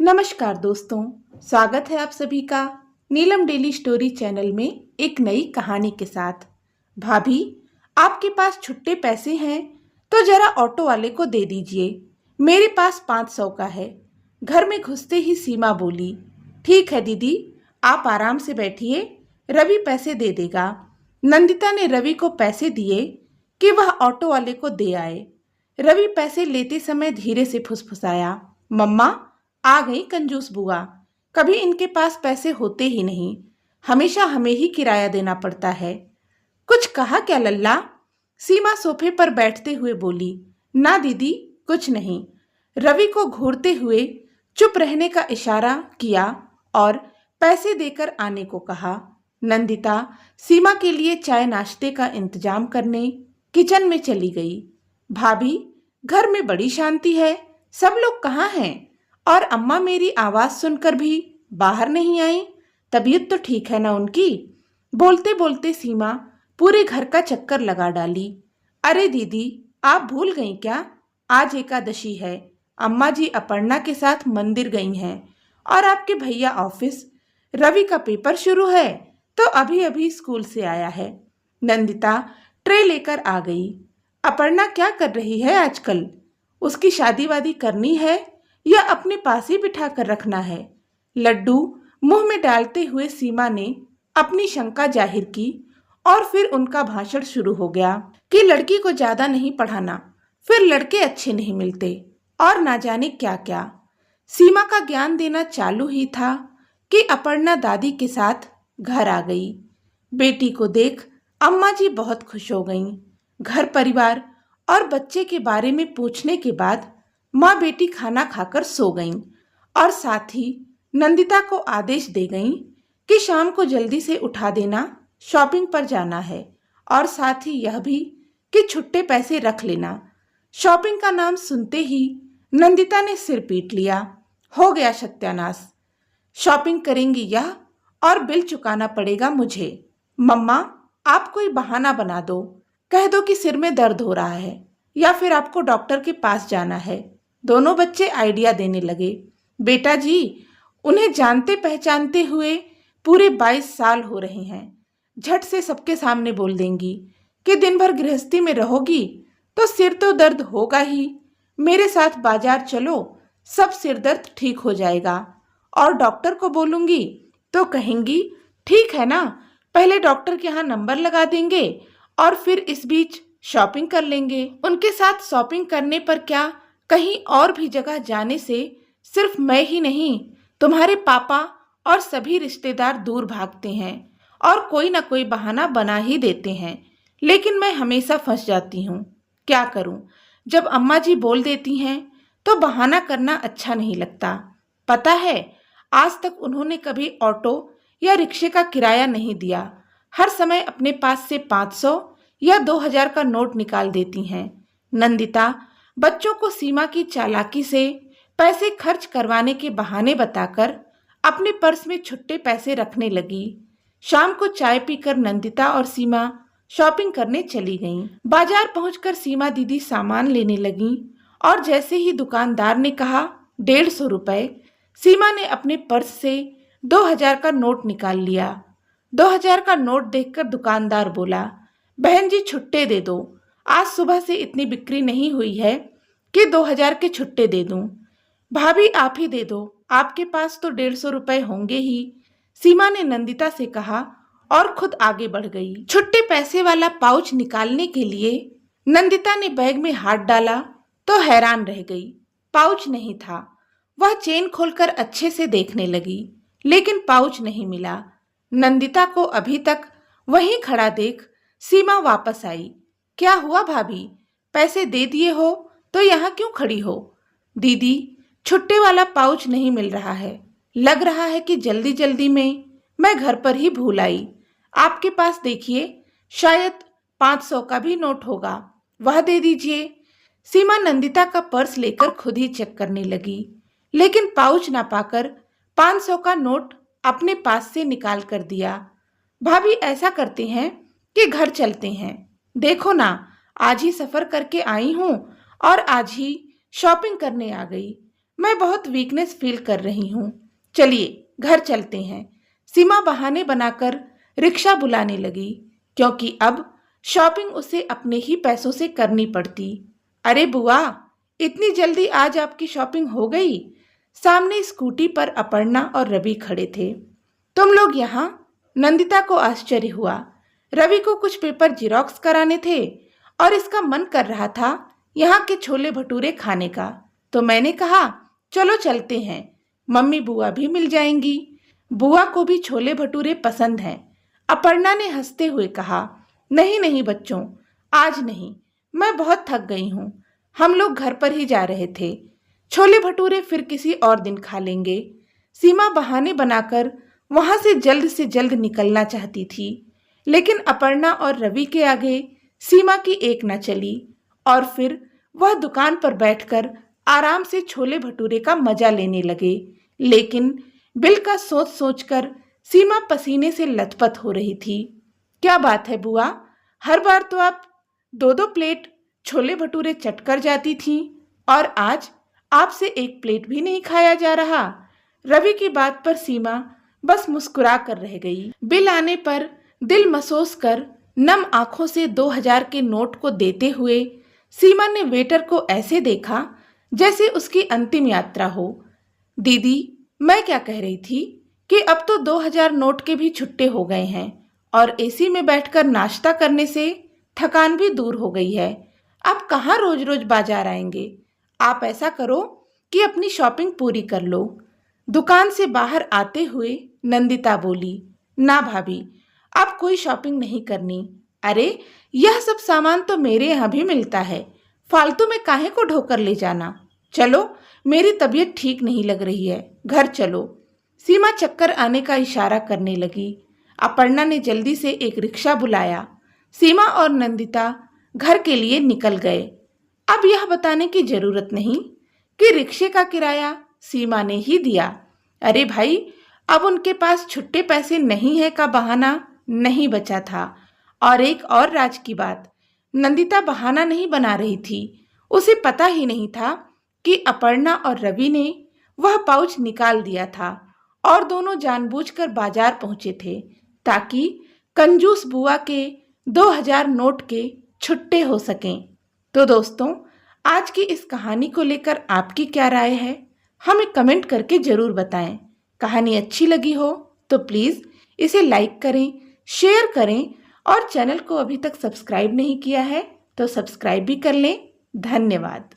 नमस्कार दोस्तों, स्वागत है आप सभी का नीलम डेली स्टोरी चैनल में एक नई कहानी के साथ। भाभी, आपके पास छुट्टे पैसे हैं तो जरा ऑटो वाले को दे दीजिए। मेरे पास 500 का है। घर में घुसते ही सीमा बोली। ठीक है दीदी, आप आराम से बैठिए, रवि पैसे दे देगा। नंदिता ने रवि को पैसे दिए कि वह ऑटो वाले को दे आए। रवि पैसे लेते समय धीरे से फुसफुसाया, मम्मा आ गई कंजूस बुआ। कभी इनके पास पैसे होते ही नहीं, हमेशा हमें ही किराया देना पड़ता है। कुछ कहा क्या लल्ला? सीमा सोफे पर बैठते हुए बोली। ना दीदी, कुछ नहीं। रवि को घूरते हुए चुप रहने का इशारा किया और पैसे देकर आने को कहा। नंदिता सीमा के लिए चाय नाश्ते का इंतजाम करने किचन में चली गई। भाभी, घर में बड़ी शांति है, सब लोग कहाँ हैं? और अम्मा मेरी आवाज सुनकर भी बाहर नहीं आई। तबीयत तो ठीक है ना उनकी? बोलते बोलते सीमा पूरे घर का चक्कर लगा डाली। अरे दीदी, आप भूल गई क्या? आज एकादशी है। अम्मा जी अपर्णा के साथ मंदिर गई हैं और आपके भैया ऑफिस। रवि का पेपर शुरू है तो अभी अभी स्कूल से आया है। नंदिता ट्रे लेकर आ गई। अपर्णा क्या कर रही है आजकल? उसकी शादी वादी करनी है या अपने पास ही बिठा कर रखना है? लड्डू मुंह में डालते हुए सीमा ने अपनी शंका जाहिर की और फिर उनका भाषण शुरू हो गया कि लड़की को ज्यादा नहीं पढ़ाना, फिर लड़के अच्छे नहीं मिलते और ना जाने क्या क्या। सीमा का ज्ञान देना चालू ही था कि अपर्णा दादी के साथ घर आ गई। बेटी को देख अम्मा जी बहुत खुश हो गईं। घर परिवार और बच्चे के बारे में पूछने के बाद माँ बेटी खाना खाकर सो गईं और साथ ही नंदिता को आदेश दे गईं कि शाम को जल्दी से उठा देना, शॉपिंग पर जाना है। और साथ ही यह भी कि छुट्टे पैसे रख लेना। शॉपिंग का नाम सुनते ही नंदिता ने सिर पीट लिया। हो गया सत्यानाश। शॉपिंग करेंगी यह और बिल चुकाना पड़ेगा मुझे। मम्मा, आप कोई बहाना बना दो, कह दो कि सिर में दर्द हो रहा है या फिर आपको डॉक्टर के पास जाना है। दोनों बच्चे आइडिया देने लगे। बेटा जी, उन्हें जानते पहचानते हुए पूरे 22 साल हो रहे हैं। झट से सबके सामने बोल देंगी कि दिन भर गृहस्थी में रहोगी तो सिर तो दर्द होगा ही। मेरे साथ बाजार चलो, सब सिर दर्द ठीक हो जाएगा। और डॉक्टर को बोलूंगी तो कहेंगी ठीक है ना, पहले डॉक्टर के यहाँ नंबर लगा देंगे और फिर इस बीच शॉपिंग कर लेंगे। उनके साथ शॉपिंग करने पर क्या, कहीं और भी जगह जाने से सिर्फ मैं ही नहीं, तुम्हारे पापा और सभी रिश्तेदार दूर भागते हैं और कोई ना कोई बहाना बना ही देते हैं। लेकिन मैं हमेशा फंस जाती हूँ। क्या करूँ? जब अम्मा जी बोल देती हैं तो बहाना करना अच्छा नहीं लगता। पता है, आज तक उन्होंने कभी ऑटो या रिक्शे का किराया नहीं दिया। हर समय अपने पास से 500 या 2000 का नोट निकाल देती हैं। नंदिता बच्चों को सीमा की चालाकी से पैसे खर्च करवाने के बहाने बताकर अपने पर्स में छुट्टे पैसे रखने लगी। शाम को चाय पीकर नंदिता और सीमा शॉपिंग करने चली गईं। बाजार पहुंचकर सीमा दीदी सामान लेने लगीं और जैसे ही दुकानदार ने कहा 150 रुपए, सीमा ने अपने पर्स से 2000 का नोट निकाल लिया। 2000 का नोट देखकर दुकानदार बोला, बहन जी छुट्टे दे दो, आज सुबह से इतनी बिक्री नहीं हुई है कि 2000 के छुट्टे दे दूं। भाभी आप ही दे दो, आपके पास तो 150 रुपए होंगे ही, सीमा ने नंदिता से कहा और खुद आगे बढ़ गई। छुट्टे पैसे वाला पाउच निकालने के लिए नंदिता ने बैग में हाथ डाला तो हैरान रह गई। पाउच नहीं था। वह चेन खोलकर अच्छे से देखने लगी, लेकिन पाउच नहीं मिला। नंदिता को अभी तक वहीं खड़ा देख सीमा वापस आई। क्या हुआ भाभी, पैसे दे दिए हो तो यहाँ क्यों खड़ी हो? दीदी, छुट्टे वाला पाउच नहीं मिल रहा है। लग रहा है कि जल्दी जल्दी में मैं घर पर ही भूल आई। आपके पास देखिए, शायद 500 का भी नोट होगा, वह दे दीजिए। सीमा नंदिता का पर्स लेकर खुद ही चेक करने लगी, लेकिन पाउच ना पाकर 500 का नोट अपने पास से निकाल कर दिया। भाभी ऐसा करते हैं कि घर चलते हैं, देखो ना, आज ही सफर करके आई हूँ और आज ही शॉपिंग करने आ गई। मैं बहुत वीकनेस फील कर रही हूँ। चलिए घर चलते हैं। सीमा बहाने बनाकर रिक्शा बुलाने लगी, क्योंकि अब शॉपिंग उसे अपने ही पैसों से करनी पड़ती। अरे बुआ, इतनी जल्दी आज आपकी शॉपिंग हो गई? सामने स्कूटी पर अपर्णा और रवि खड़े थे। तुम लोग यहाँ? नंदिता को आश्चर्य हुआ। रवि को कुछ पेपर जिरोक्स कराने थे और इसका मन कर रहा था यहाँ के छोले भटूरे खाने का, तो मैंने कहा चलो चलते हैं, मम्मी बुआ भी मिल जाएंगी। बुआ को भी छोले भटूरे पसंद हैं। अपर्णा ने हंसते हुए कहा, नहीं नहीं बच्चों, आज नहीं, मैं बहुत थक गई हूँ। हम लोग घर पर ही जा रहे थे। छोले भटूरे फिर किसी और दिन खा लेंगे। सीमा बहाने बनाकर वहां से जल्द निकलना चाहती थी, लेकिन अपर्णा और रवि के आगे सीमा की एक न चली और फिर वह दुकान पर बैठकर आराम से छोले भटूरे का मजा लेने लगे। लेकिन बिल का सोच सोचकर सीमा पसीने से लथपथ हो रही थी। क्या बात है बुआ, हर बार तो आप 2-2 प्लेट छोले भटूरे चटकर जाती थीं और आज आपसे एक प्लेट भी नहीं खाया जा रहा। रवि की बात पर सीमा बस मुस्कुरा कर रह गई। बिल आने पर दिल मसोस कर नम आंखों से 2000 के नोट को देते हुए सीमा ने वेटर को ऐसे देखा जैसे उसकी अंतिम यात्रा हो। दीदी, मैं क्या कह रही थी कि अब तो 2000 नोट के भी छुट्टे हो गए हैं और एसी में बैठकर नाश्ता करने से थकान भी दूर हो गई है। अब कहाँ रोज रोज बाजार आएंगे। आप ऐसा करो कि अपनी शॉपिंग पूरी कर लो। दुकान से बाहर आते हुए नंदिता बोली, ना भाभी, अब कोई शॉपिंग नहीं करनी। अरे यह सब सामान तो मेरे यहाँ भी मिलता है, फालतू में काहे को ढोकर ले जाना। चलो, मेरी तबीयत ठीक नहीं लग रही है, घर चलो। सीमा चक्कर आने का इशारा करने लगी। अपर्णा ने जल्दी से एक रिक्शा बुलाया। सीमा और नंदिता घर के लिए निकल गए। अब यह बताने की जरूरत नहीं कि रिक्शे का किराया सीमा ने ही दिया। अरे भाई, अब उनके पास छुट्टे पैसे नहीं है का बहाना नहीं बचा था। और एक और राज की बात, नंदिता बहाना नहीं बना रही थी। उसे पता ही नहीं था कि अपर्णा और रवि ने वह पाउच निकाल दिया था और दोनों जानबूझकर बाजार पहुंचे थे ताकि कंजूस बुआ के 2000 नोट के छुट्टे हो सकें। तो दोस्तों, आज की इस कहानी को लेकर आपकी क्या राय है, हमें कमेंट करके जरूर बताएं। कहानी अच्छी लगी हो तो प्लीज़ इसे लाइक करें, शेयर करें और चैनल को अभी तक सब्सक्राइब नहीं किया है तो सब्सक्राइब भी कर लें। धन्यवाद।